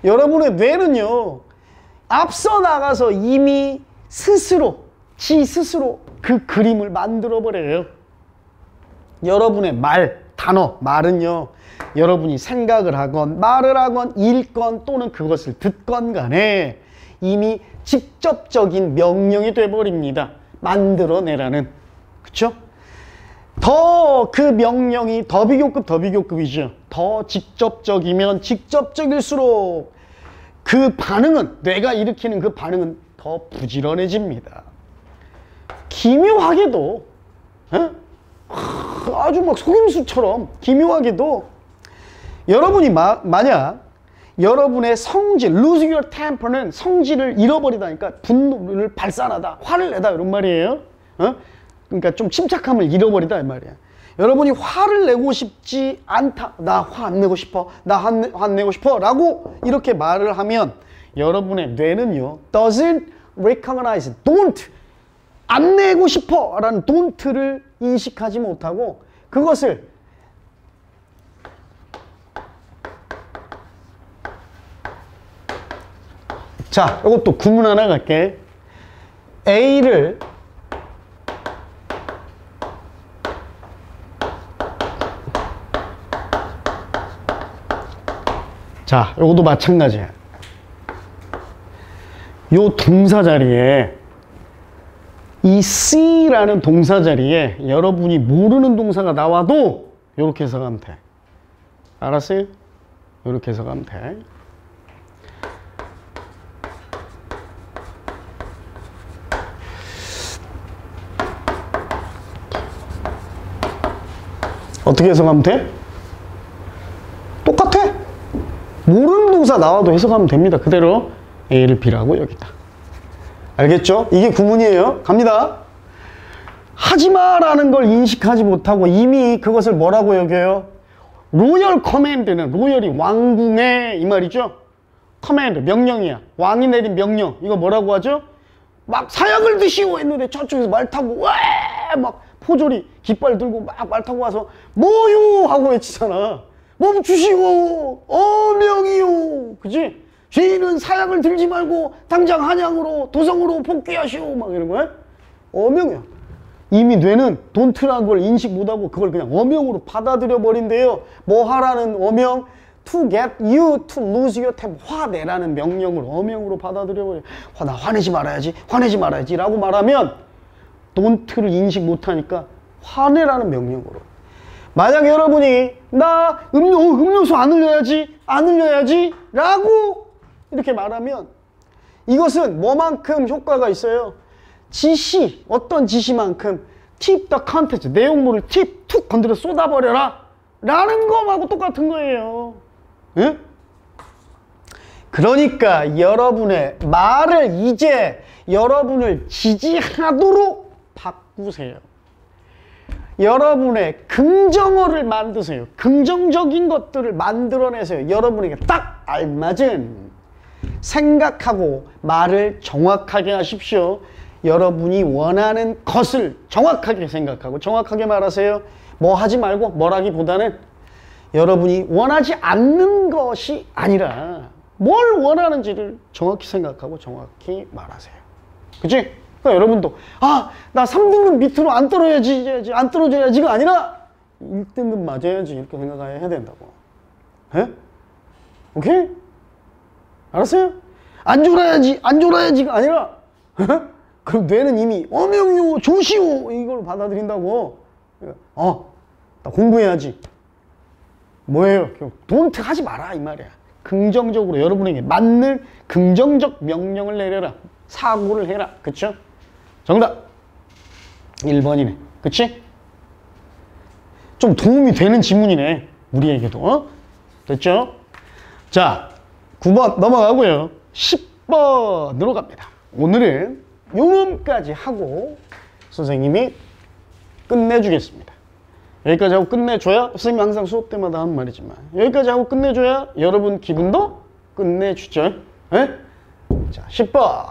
여러분의 뇌는요, 앞서 나가서 이미 지 스스로 그 그림을 만들어 버려요. 여러분의 말은요, 여러분이 생각을 하건 말을 하건 읽건 또는 그것을 듣건 간에 이미 직접적인 명령이 돼버립니다. 만들어내라는. 그쵸? 더 그 명령이 더 비교급이죠. 더 직접적이면 직접적일수록 그 반응은, 뇌가 일으키는 그 반응은 더 부지런해집니다. 기묘하게도 아주 막 속임수처럼 기묘하게도 여러분이 만약 여러분의 성질, lose your temper는 성질을 잃어버리다니까 분노를 발산하다, 화를 내다 이런 말이에요. 그러니까 좀 침착함을 잃어버리다 이 말이야. 여러분이 화를 내고 싶지 않다. 나 화 안 내고 싶어. 나 화 안 내고 싶어. 라고 이렇게 말을 하면 여러분의 뇌는요, doesn't recognize, don't, 안 내고 싶어 라는 don't를 인식하지 못하고 그것을 자, 이것도 구문 하나 갈게. A를 자, 이것도 마찬가지야. 요 동사 자리에 이 C라는 동사 자리에 여러분이 모르는 동사가 나와도 이렇게 해석하면 돼. 알았어요? 이렇게 해석하면 돼. 어떻게 해석하면 돼? 똑같아. 모르는 동사 나와도 해석하면 됩니다. 그대로 A를 B라고 여기다. 알겠죠? 이게 구문이에요. 갑니다. 하지마라는 걸 인식하지 못하고 이미 그것을 뭐라고 여겨요? 로열 커맨드는, 로열이 왕궁의 이 말이죠. 커맨드, 명령이야. 왕이 내린 명령. 이거 뭐라고 하죠? 막 사약을 드시오 했는데 저쪽에서 말 타고 왜 막 포졸이 깃발 들고 막 말 타고 와서 뭐요 하고 외치잖아. 멈추시오 어명이요. 그치? 죄인은 사약을 들지 말고 당장 한양으로 도성으로 복귀하시오 막 이런 거야. 어명이야. 이미 뇌는 돈트라는 걸 인식 못하고 그걸 그냥 어명으로 받아들여 버린대요. 뭐 하라는 어명? To get you to lose your temper. 화내라는 명령을 어명으로 받아들여 버려. 나 화내지 말아야지, 화내지 말아야지 라고 말하면 돈트를 인식 못하니까 화내라는 명령으로. 만약 여러분이 나 음료수 안 흘려야지 라고 이렇게 말하면 이것은 뭐만큼 효과가 있어요? 지시, 어떤 지시만큼 tip the content, 내용물을 툭 건드려 쏟아버려라 라는 거하고 똑같은 거예요. 예? 그러니까 여러분의 말을 이제 여러분을 지지하도록 바꾸세요. 여러분의 긍정어를 만드세요. 긍정적인 것들을 만들어내세요. 여러분에게 딱 알맞은 생각하고 말을 정확하게 하십시오. 여러분이 원하는 것을 정확하게 생각하고 정확하게 말하세요. 뭐 하지 말고 뭐라기보다는 여러분이 원하지 않는 것이 아니라 뭘 원하는지를 정확히 생각하고 정확히 말하세요. 그치? 그러니까 여러분도 나 3등급 밑으로 안 떨어져야지가 아니라 1등급 맞아야지 이렇게 생각해야 된다고. 에? 오케이? 알았어요? 안 졸아야지가 아니라 그럼 뇌는 이미 어명이요 조시오 이걸 받아들인다고. 나 공부해야지. 뭐예요? 돈트 하지 마라 이 말이야. 긍정적으로 여러분에게 맞는 긍정적 명령을 내려라. 사고를 해라. 그쵸? 정답 1번이네. 그치? 좀 도움이 되는 지문이네 우리에게도. 됐죠? 자 9번 넘어가고요. 10번으로 갑니다. 오늘은 요음까지 하고 선생님이 끝내주겠습니다. 여기까지 하고 끝내줘야, 선생님이 항상 수업 때마다 하는 말이지만 여기까지 하고 끝내줘야 여러분 기분도 끝내주죠. 에? 자 10번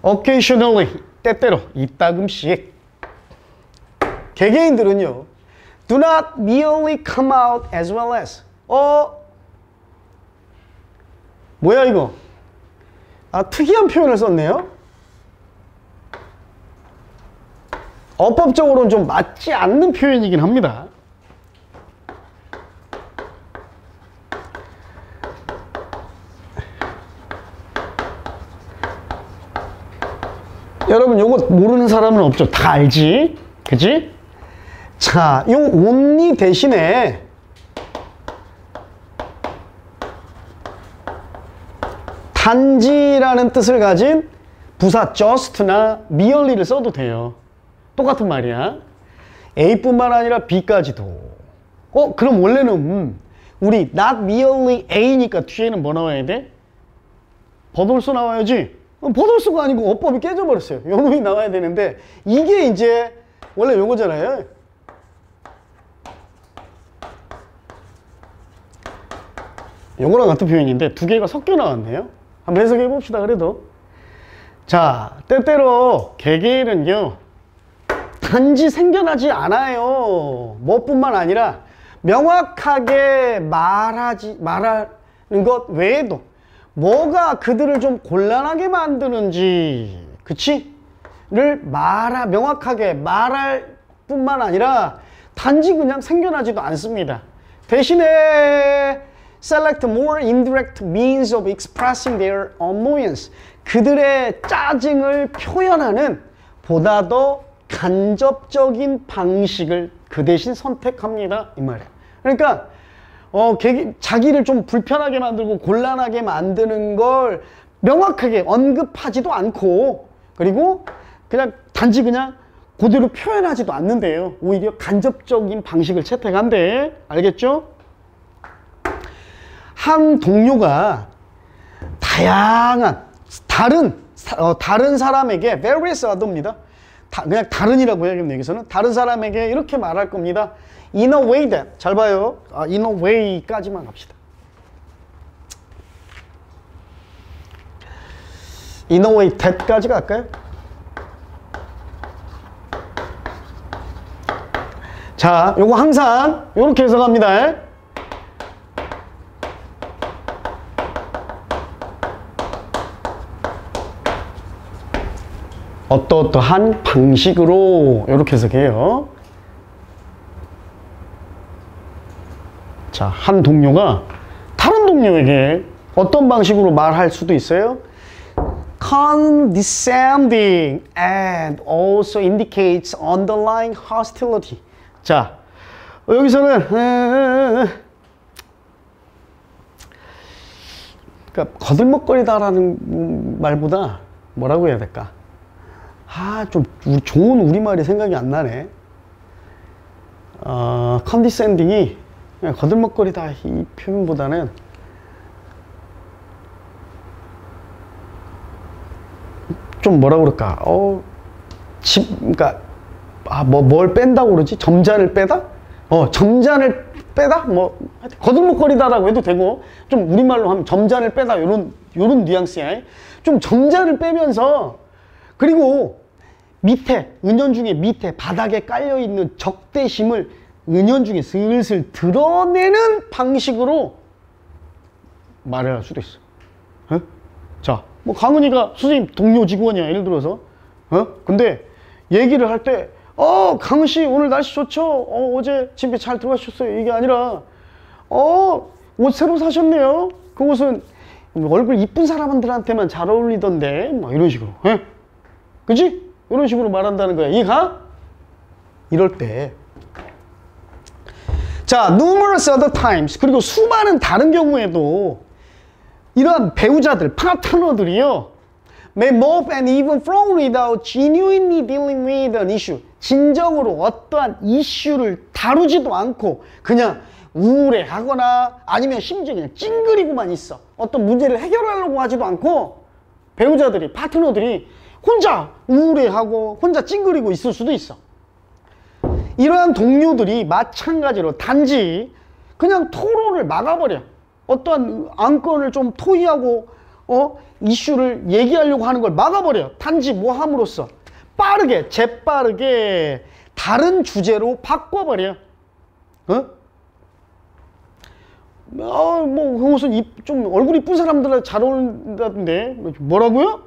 occasionally, 때때로, 이따금씩. 개개인들은요 do not merely come out as well as. 뭐야 이거? 특이한 표현을 썼네요. 어법적으로는 좀 맞지 않는 표현이긴 합니다. 여러분 요거 모르는 사람은 없죠. 다 알지? 그치? 자, 요 only 대신에 단지라는 뜻을 가진 부사 just나 merely를 써도 돼요. 똑같은 말이야. A뿐만 아니라 B까지도. 그럼 원래는 우리 not merely A니까 뒤에는 뭐 나와야 돼? 버돌수 나와야지. 버돌수가 아니고 어법이 깨져버렸어요. 요 놈이 나와야 되는데 이게 이제 원래 요거잖아요. 요거랑 같은 표현인데 두 개가 섞여 나왔네요. 한번 해석해 봅시다. 그래도 자, 때때로 개개인은요 단지 생겨나지 않아요. 뭐뿐만 아니라 명확하게 말하는 것 외에도 뭐가 그들을 좀 곤란하게 만드는지, 그치? 를 명확하게 말할 뿐만 아니라 단지 그냥 생겨나지도 않습니다. 대신에 select more indirect means of expressing their annoyance. 그들의 짜증을 표현하는 보다 더 간접적인 방식을 그 대신 선택합니다. 이 말이에요. 그러니까 자기를 좀 불편하게 만들고 곤란하게 만드는 걸 명확하게 언급하지도 않고, 그리고 그냥 단지 그냥 그대로 표현하지도 않는데요. 오히려 간접적인 방식을 채택한대. 알겠죠? 한 동료가 다양한 다른 다른 사람에게 various other입니다. 그냥 다른이라고 해야겠네요. 여기서는 다른 사람에게 이렇게 말할 겁니다. In a way that, 잘 봐요. in a way까지만 합시다. In a way that까지 갈까요? 자, 요거 항상 요렇게 해석합니다. 어떠어떠한 방식으로 이렇게 해석해요. 자, 한 동료가 다른 동료에게 어떤 방식으로 말할 수도 있어요. condescending and also indicates underlying hostility. 자, 여기서는 그러니까 거들먹거리다라는 말보다 뭐라고 해야 될까? 좀 좋은 우리말이 생각이 안 나네. condescending이 거들먹거리다 이 표현보다는 좀 뭐라 그럴까? 그러니까 뭘 뺀다고 그러지? 점잔을 빼다? 점잔을 빼다? 거들먹거리다라고 해도 되고, 좀 우리말로 하면 점잔을 빼다, 요런 뉘앙스야. 좀 점잔을 빼면서, 그리고 밑에, 은연중에 밑에 바닥에 깔려있는 적대심을 은연중에 슬슬 드러내는 방식으로 말을 할 수도 있어. 자, 강은이가 선생님 동료 직원이야, 예를 들어서. 근데 얘기를 할 때, 강은씨 오늘 날씨 좋죠? 어제 집에 잘 들어가셨어요? 이게 아니라, 옷 새로 사셨네요? 그 옷은 얼굴 이쁜 사람들한테만 잘 어울리던데, 이런 식으로. 그치? 이런 식으로 말한다는 거야. 이해가? 이럴 때. 자, numerous other times. 그리고 수많은 다른 경우에도 이러한 배우자들, 파트너들이요, may move and even flow without genuinely dealing with an issue. 진정으로 어떠한 이슈를 다루지도 않고 그냥 우울해하거나 아니면 심지어 그냥 찡그리고만 있어. 어떤 문제를 해결하려고 하지도 않고 배우자들이, 파트너들이 혼자 우울해하고 혼자 찡그리고 있을 수도 있어. 이러한 동료들이 마찬가지로 단지 그냥 토론을 막아버려. 어떠한 안건을 좀 토의하고 이슈를 얘기하려고 하는 걸 막아버려. 단지 뭐 함으로써 빠르게, 재빠르게 다른 주제로 바꿔버려. 그 옷은 좀 얼굴 이쁜 사람들한테 잘 어울린다던데. 뭐라고요?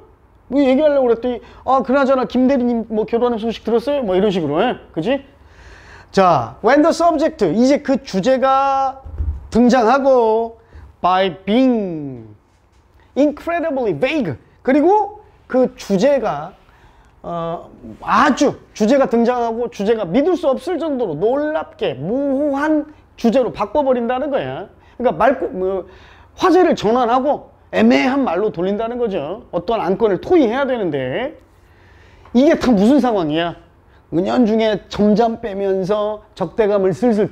뭐 얘기하려고 그랬더니, 그나저나 김 대리님 결혼한 소식 들었어요? 이런 식으로. 그지? 자, when the subject, 이제 그 주제가 등장하고, by being incredibly vague. 그리고 그 주제가 아주 주제가 등장하고 주제가 믿을 수 없을 정도로 놀랍게 모호한 주제로 바꿔버린다는 거야. 그러니까 화제를 전환하고 애매한 말로 돌린다는 거죠. 어떠한 안건을 토의해야 되는데 이게 다 무슨 상황이야? 은연중에 점잠 빼면서 적대감을 슬슬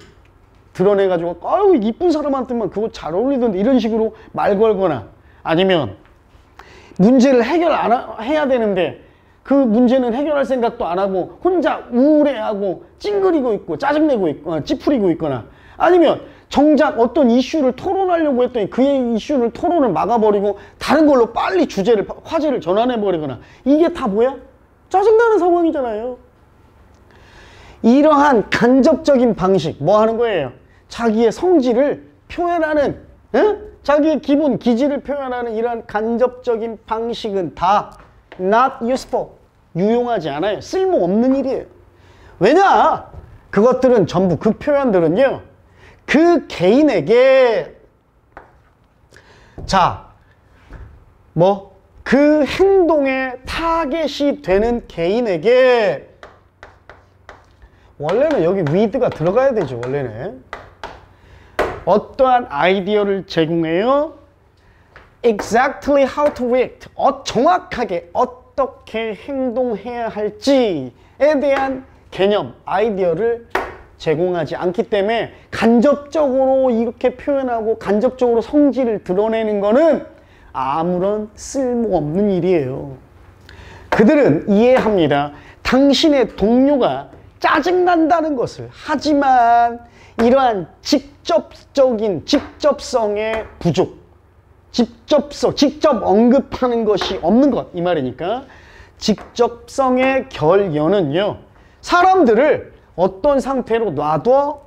드러내가지고 이쁜 사람한테만 그거 잘 어울리던데 이런 식으로 말 걸거나, 아니면 문제를 해결 해야 되는데 그 문제는 해결할 생각도 안 하고 혼자 우울해하고 찡그리고 있고 짜증내고 있고 찌푸리고 있거나, 아니면 정작 어떤 이슈를 토론하려고 했더니 그 이슈를 토론을 막아버리고 다른 걸로 빨리 화제를 전환해버리거나, 이게 다 뭐야? 짜증나는 상황이잖아요. 이러한 간접적인 방식, 뭐 하는 거예요? 자기의 성질을 표현하는, 자기의 기분, 기질을 표현하는 이러한 간접적인 방식은 다 not useful, 유용하지 않아요. 쓸모없는 일이에요. 왜냐? 그것들은 전부, 그 표현들은요, 그 개인에게 그 행동에 타겟이 되는 개인에게, 원래는 여기 with가 들어가야 되죠. 원래는 어떠한 아이디어를 제공해요. exactly how to react, 정확하게 어떻게 행동해야 할지에 대한 개념, 아이디어를 제공하지 않기 때문에 간접적으로 이렇게 표현하고 간접적으로 성질을 드러내는 거는 아무런 쓸모없는 일이에요. 그들은 이해합니다. 당신의 동료가 짜증난다는 것을. 하지만 이러한 직접성의 부족, 직접 언급하는 것이 없는 것, 이 말이니까 직접성의 결여는요, 사람들을 어떤 상태로 놔둬?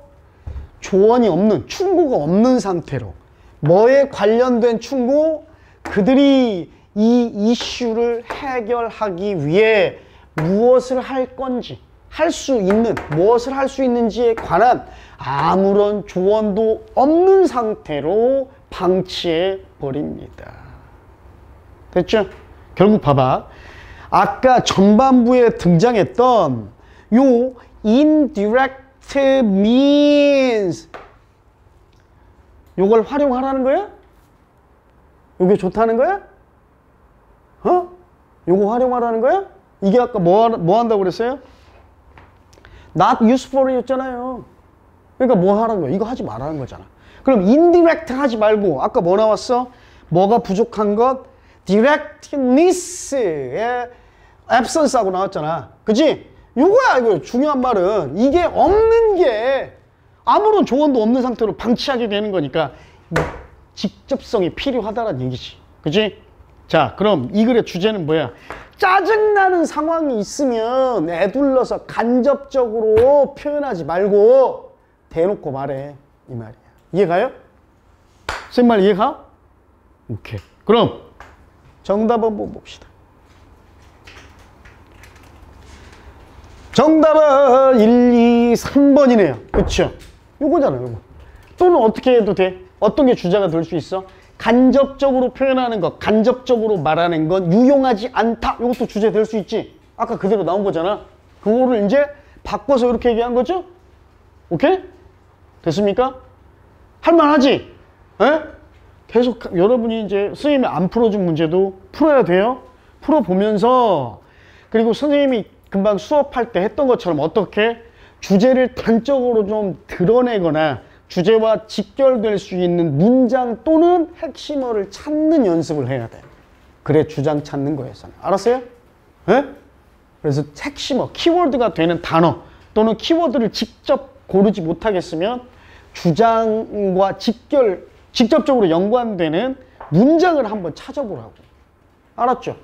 조언이 없는, 충고가 없는 상태로. 뭐에 관련된 충고? 그들이 이 이슈를 해결하기 위해 무엇을 할 건지, 무엇을 할 수 있는지에 관한 아무런 조언도 없는 상태로 방치해 버립니다. 됐죠? 결국 봐봐. 아까 전반부에 등장했던 요 indirect means, 요걸 활용하라는 거야? 요게 좋다는 거야? 요거 활용하라는 거야? 이게 아까 뭐 한다고 그랬어요? not useful 였잖아요. 그러니까 뭐 하라는 거야? 이거 하지 말라는 거잖아. 그럼 indirect 하지 말고 아까 뭐 나왔어? 뭐가 부족한 것? directness의 absence 하고 나왔잖아. 그치? 요거야, 이거 중요한 말은. 이게 없는 게 아무런 조언도 없는 상태로 방치하게 되는 거니까 직접성이 필요하다는 얘기지. 그치? 자, 그럼 이 글의 주제는 뭐야? 짜증나는 상황이 있으면 애둘러서 간접적으로 표현하지 말고 대놓고 말해. 이 말이야. 이해가요? 선생님 말 이해가? 오케이. 그럼 정답 한번 봅시다. 정답은 1, 2, 3번이네요. 그쵸? 요거잖아요, 요거. 또는 어떻게 해도 돼? 어떤 게 주제가 될 수 있어? 간접적으로 표현하는 것, 간접적으로 말하는 건 유용하지 않다. 이것도 주제 될 수 있지. 아까 그대로 나온 거잖아. 그거를 이제 바꿔서 이렇게 얘기한 거죠? 오케이? 됐습니까? 할만하지? 에? 계속 여러분이 이제 선생님이 안 풀어준 문제도 풀어야 돼요. 풀어보면서, 그리고 선생님이 금방 수업할 때 했던 것처럼 어떻게 주제를 단적으로 좀 드러내거나 주제와 직결될 수 있는 문장 또는 핵심어를 찾는 연습을 해야 돼. 그래 주장 찾는 거였잖아. 알았어요? 네? 그래서 핵심어, 키워드가 되는 단어 또는 키워드를 직접 고르지 못하겠으면 주장과 직접적으로 연관되는 문장을 한번 찾아보라고. 알았죠?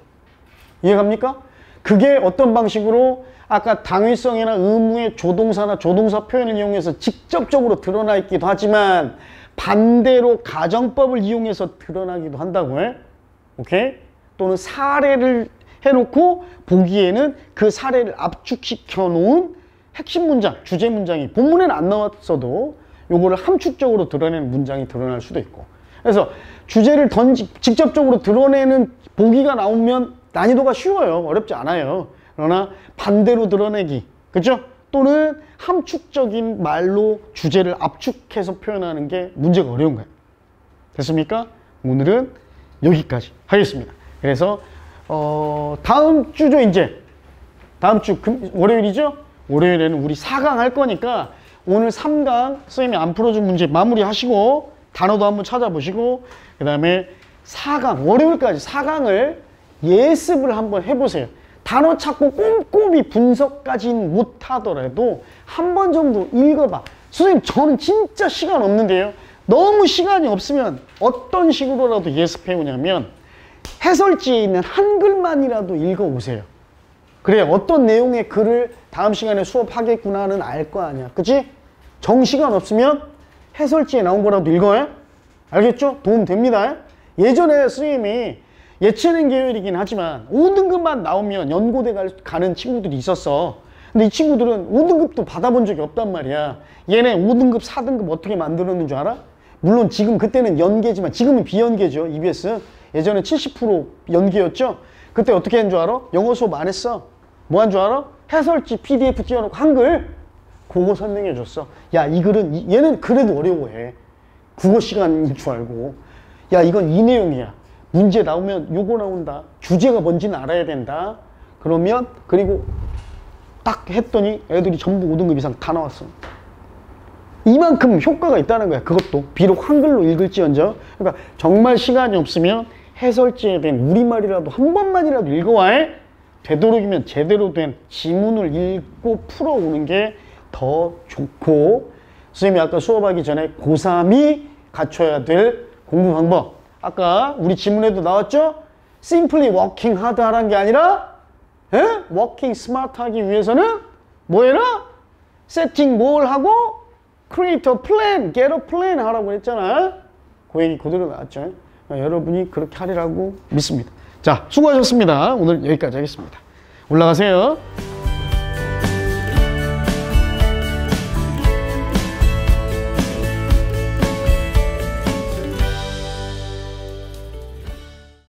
이해갑니까? 그게 어떤 방식으로 아까 당위성이나 의무의 조동사나 조동사 표현을 이용해서 직접적으로 드러나 있기도 하지만 반대로 가정법을 이용해서 드러나기도 한다고 해. 오케이? 또는 사례를 해놓고 보기에는 그 사례를 압축시켜 놓은 핵심 문장, 주제 문장이 본문에는 안 나왔어도 요거를 함축적으로 드러내는 문장이 드러날 수도 있고. 그래서 주제를 직접적으로 드러내는 보기가 나오면 난이도가 쉬워요. 어렵지 않아요. 그러나 반대로 드러내기, 그죠? 또는 함축적인 말로 주제를 압축해서 표현하는 게 문제가 어려운 거예요. 됐습니까? 오늘은 여기까지 하겠습니다. 그래서 다음 주죠, 이제. 다음 주 월요일이죠? 월요일에는 우리 4강 할 거니까 오늘 3강 선생님이 안 풀어준 문제 마무리 하시고 단어도 한번 찾아보시고 그 다음에 4강, 월요일까지 4강을 예습을 한번 해보세요. 단어 찾고 꼼꼼히 분석까지는 못하더라도 한 번 정도 읽어봐. 선생님 저는 진짜 시간 없는데요. 너무 시간이 없으면 어떤 식으로라도 예습해 오냐면 해설지에 있는 한글만이라도 읽어오세요. 그래 어떤 내용의 글을 다음 시간에 수업하겠구나는 알 거 아니야. 그치? 정시간 없으면 해설지에 나온 거라도 읽어요. 알겠죠? 도움 됩니다. 예전에 선생님이 예체능 계열이긴 하지만 5등급만 나오면 연고대 가는 친구들이 있었어. 근데 이 친구들은 5등급도 받아본 적이 없단 말이야. 얘네 5등급, 4등급 어떻게 만들었는 줄 알아? 물론 지금 그때는 연계지만 지금은 비연계죠. EBS. 예전에 70% 연계였죠. 그때 어떻게 한 줄 알아? 영어 수업 안 했어. 뭐 한 줄 알아? 해설지 PDF 띄워놓고 한글 그거 설명해 줬어. 야, 이 글은 얘는 그래도 어려워해. 국어 시간인 줄 알고. 야, 이건 이 내용이야. 문제 나오면 요거 나온다. 주제가 뭔지는 알아야 된다. 그러면 그리고 딱 했더니 애들이 전부 5등급 이상 다 나왔어. 이만큼 효과가 있다는 거야. 그것도 비록 한글로 읽을지언정. 그러니까 정말 시간이 없으면 해설지에 대한 우리말이라도 한 번만이라도 읽어와. 되도록이면 제대로 된 지문을 읽고 풀어오는 게 더 좋고, 선생님이 아까 수업하기 전에 고3이 갖춰야 될 공부 방법, 아까 우리 지문에도 나왔죠? Simply working hard 하라는 게 아니라 working smart 하기 위해서는 뭐 해라? setting 뭘 하고? create a plan, get a plan 하라고 했잖아. 그 얘기 그대로 나왔죠. 여러분이 그렇게 하리라고 믿습니다. 자, 수고하셨습니다. 오늘 여기까지 하겠습니다. 올라가세요.